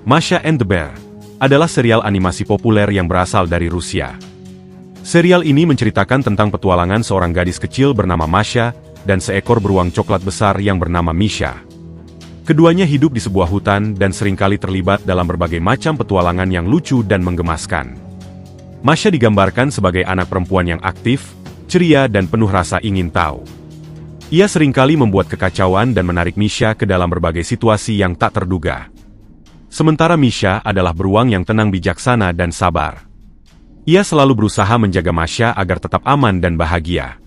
Masha and the Bear adalah serial animasi populer yang berasal dari Rusia. Serial ini menceritakan tentang petualangan seorang gadis kecil bernama Masha dan seekor beruang coklat besar yang bernama Misha. Keduanya hidup di sebuah hutan dan seringkali terlibat dalam berbagai macam petualangan yang lucu dan menggemaskan. Masha digambarkan sebagai anak perempuan yang aktif, ceria dan penuh rasa ingin tahu. Ia seringkali membuat kekacauan dan menarik Misha ke dalam berbagai situasi yang tak terduga. Sementara Misha adalah beruang yang tenang, bijaksana, dan sabar. Ia selalu berusaha menjaga Masha agar tetap aman dan bahagia.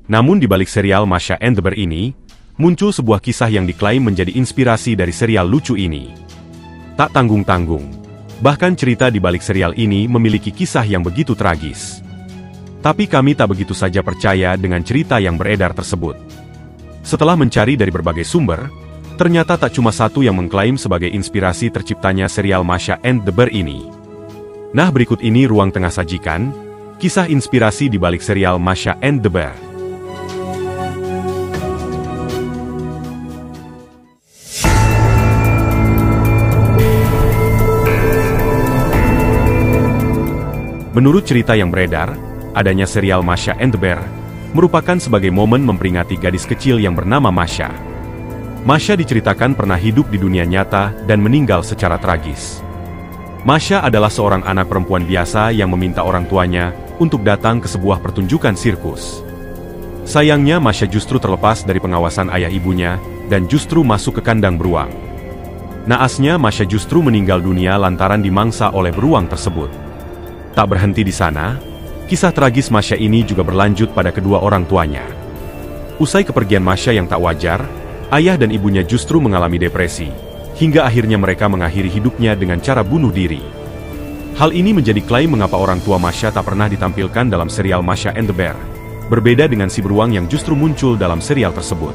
Namun di balik serial Masha and the Bear ini, muncul sebuah kisah yang diklaim menjadi inspirasi dari serial lucu ini. Tak tanggung-tanggung. Bahkan cerita di balik serial ini memiliki kisah yang begitu tragis. Tapi kami tak begitu saja percaya dengan cerita yang beredar tersebut. Setelah mencari dari berbagai sumber, ternyata tak cuma satu yang mengklaim sebagai inspirasi terciptanya serial Masha and the Bear ini. Nah, berikut ini ruang tengah sajikan kisah inspirasi di balik serial Masha and the Bear. Menurut cerita yang beredar, adanya serial Masha and the Bear merupakan sebagai momen memperingati gadis kecil yang bernama Masha. Masha diceritakan pernah hidup di dunia nyata dan meninggal secara tragis. Masha adalah seorang anak perempuan biasa yang meminta orang tuanya untuk datang ke sebuah pertunjukan sirkus. Sayangnya Masha justru terlepas dari pengawasan ayah ibunya dan justru masuk ke kandang beruang. Naasnya Masha justru meninggal dunia lantaran dimangsa oleh beruang tersebut. Tak berhenti di sana, kisah tragis Masha ini juga berlanjut pada kedua orang tuanya. Usai kepergian Masha yang tak wajar, ayah dan ibunya justru mengalami depresi, hingga akhirnya mereka mengakhiri hidupnya dengan cara bunuh diri. Hal ini menjadi klaim mengapa orang tua Masha tak pernah ditampilkan dalam serial Masha and the Bear, berbeda dengan si beruang yang justru muncul dalam serial tersebut.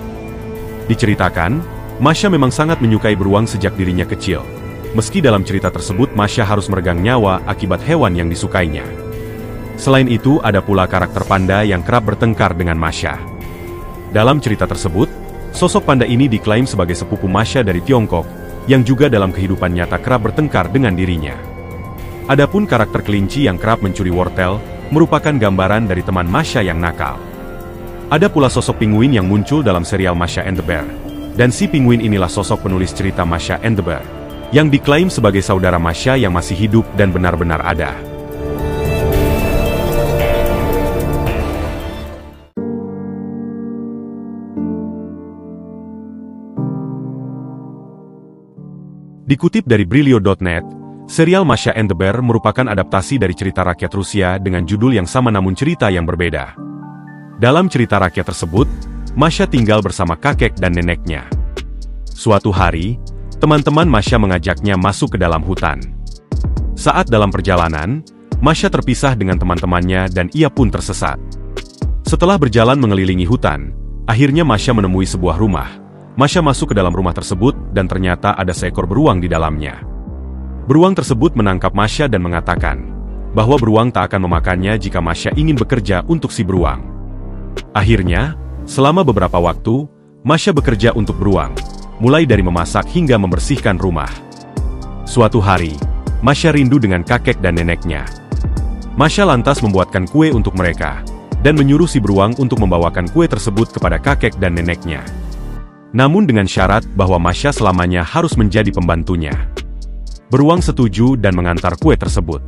Diceritakan, Masha memang sangat menyukai beruang sejak dirinya kecil, meski dalam cerita tersebut Masha harus meregang nyawa akibat hewan yang disukainya. Selain itu, ada pula karakter panda yang kerap bertengkar dengan Masha. Dalam cerita tersebut, sosok panda ini diklaim sebagai sepupu Masha dari Tiongkok, yang juga dalam kehidupan nyata kerap bertengkar dengan dirinya. Adapun karakter kelinci yang kerap mencuri wortel, merupakan gambaran dari teman Masha yang nakal. Ada pula sosok penguin yang muncul dalam serial Masha and the Bear, dan si penguin inilah sosok penulis cerita Masha and the Bear, yang diklaim sebagai saudara Masha yang masih hidup dan benar-benar ada. Dikutip dari Brilio.net, serial Masha and the Bear merupakan adaptasi dari cerita rakyat Rusia dengan judul yang sama namun cerita yang berbeda. Dalam cerita rakyat tersebut, Masha tinggal bersama kakek dan neneknya. Suatu hari, teman-teman Masha mengajaknya masuk ke dalam hutan. Saat dalam perjalanan, Masha terpisah dengan teman-temannya dan ia pun tersesat. Setelah berjalan mengelilingi hutan, akhirnya Masha menemui sebuah rumah. Masha masuk ke dalam rumah tersebut dan ternyata ada seekor beruang di dalamnya. Beruang tersebut menangkap Masha dan mengatakan bahwa beruang tak akan memakannya jika Masha ingin bekerja untuk si beruang. Akhirnya, selama beberapa waktu, Masha bekerja untuk beruang, mulai dari memasak hingga membersihkan rumah. Suatu hari, Masha rindu dengan kakek dan neneknya. Masha lantas membuatkan kue untuk mereka, dan menyuruh si beruang untuk membawakan kue tersebut kepada kakek dan neneknya. Namun dengan syarat bahwa Masha selamanya harus menjadi pembantunya. Beruang setuju dan mengantar kue tersebut.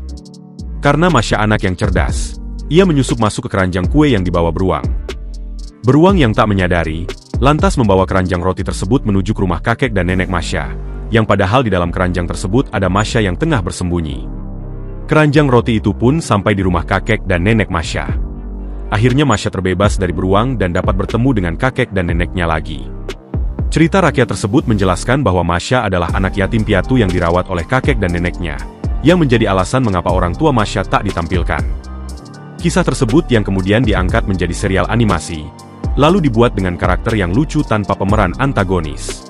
Karena Masha anak yang cerdas, ia menyusup masuk ke keranjang kue yang dibawa beruang. Beruang yang tak menyadari, lantas membawa keranjang roti tersebut menuju ke rumah kakek dan nenek Masha, yang padahal di dalam keranjang tersebut ada Masha yang tengah bersembunyi. Keranjang roti itu pun sampai di rumah kakek dan nenek Masha. Akhirnya Masha terbebas dari beruang dan dapat bertemu dengan kakek dan neneknya lagi. Cerita rakyat tersebut menjelaskan bahwa Masha adalah anak yatim piatu yang dirawat oleh kakek dan neneknya, yang menjadi alasan mengapa orang tua Masha tak ditampilkan. Kisah tersebut yang kemudian diangkat menjadi serial animasi, lalu dibuat dengan karakter yang lucu tanpa pemeran antagonis.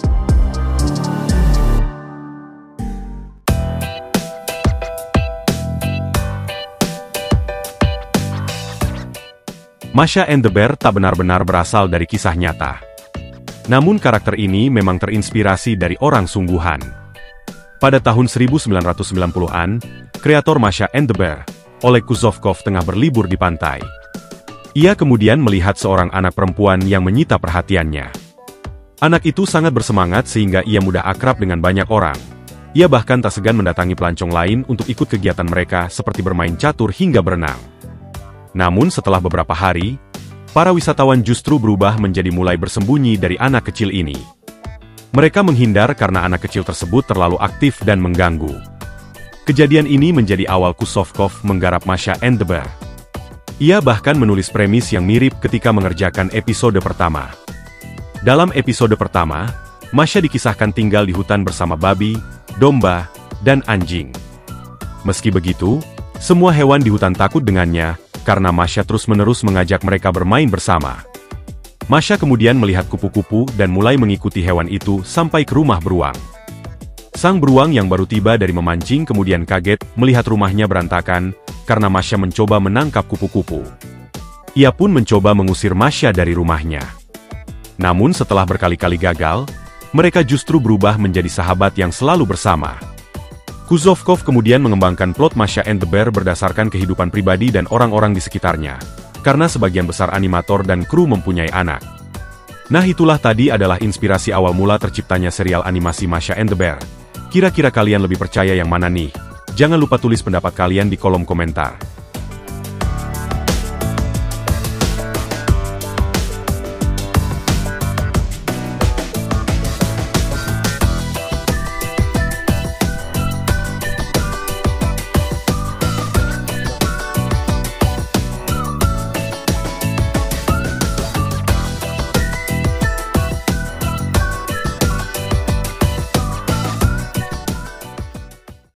Masha and the Bear tak benar-benar berasal dari kisah nyata. Namun karakter ini memang terinspirasi dari orang sungguhan. Pada tahun 1990-an, kreator Masha and the Bear, Oleg Kuzovkov tengah berlibur di pantai. Ia kemudian melihat seorang anak perempuan yang menyita perhatiannya. Anak itu sangat bersemangat sehingga ia mudah akrab dengan banyak orang. Ia bahkan tak segan mendatangi pelancong lain untuk ikut kegiatan mereka seperti bermain catur hingga berenang. Namun setelah beberapa hari, para wisatawan justru berubah menjadi mulai bersembunyi dari anak kecil ini. Mereka menghindar karena anak kecil tersebut terlalu aktif dan mengganggu. Kejadian ini menjadi awal Kuzovkov menggarap Masha and the Bear. Ia bahkan menulis premis yang mirip ketika mengerjakan episode pertama. Dalam episode pertama, Masha dikisahkan tinggal di hutan bersama babi, domba, dan anjing. Meski begitu, semua hewan di hutan takut dengannya, karena Masha terus-menerus mengajak mereka bermain bersama. Masha kemudian melihat kupu-kupu dan mulai mengikuti hewan itu sampai ke rumah beruang. Sang beruang yang baru tiba dari memancing kemudian kaget melihat rumahnya berantakan, karena Masha mencoba menangkap kupu-kupu. Ia pun mencoba mengusir Masha dari rumahnya. Namun setelah berkali-kali gagal, mereka justru berubah menjadi sahabat yang selalu bersama. Kuzovkov kemudian mengembangkan plot Masha and the Bear berdasarkan kehidupan pribadi dan orang-orang di sekitarnya, karena sebagian besar animator dan kru mempunyai anak. Nah, itulah tadi adalah inspirasi awal mula terciptanya serial animasi Masha and the Bear. Kira-kira kalian lebih percaya yang mana nih? Jangan lupa tulis pendapat kalian di kolom komentar.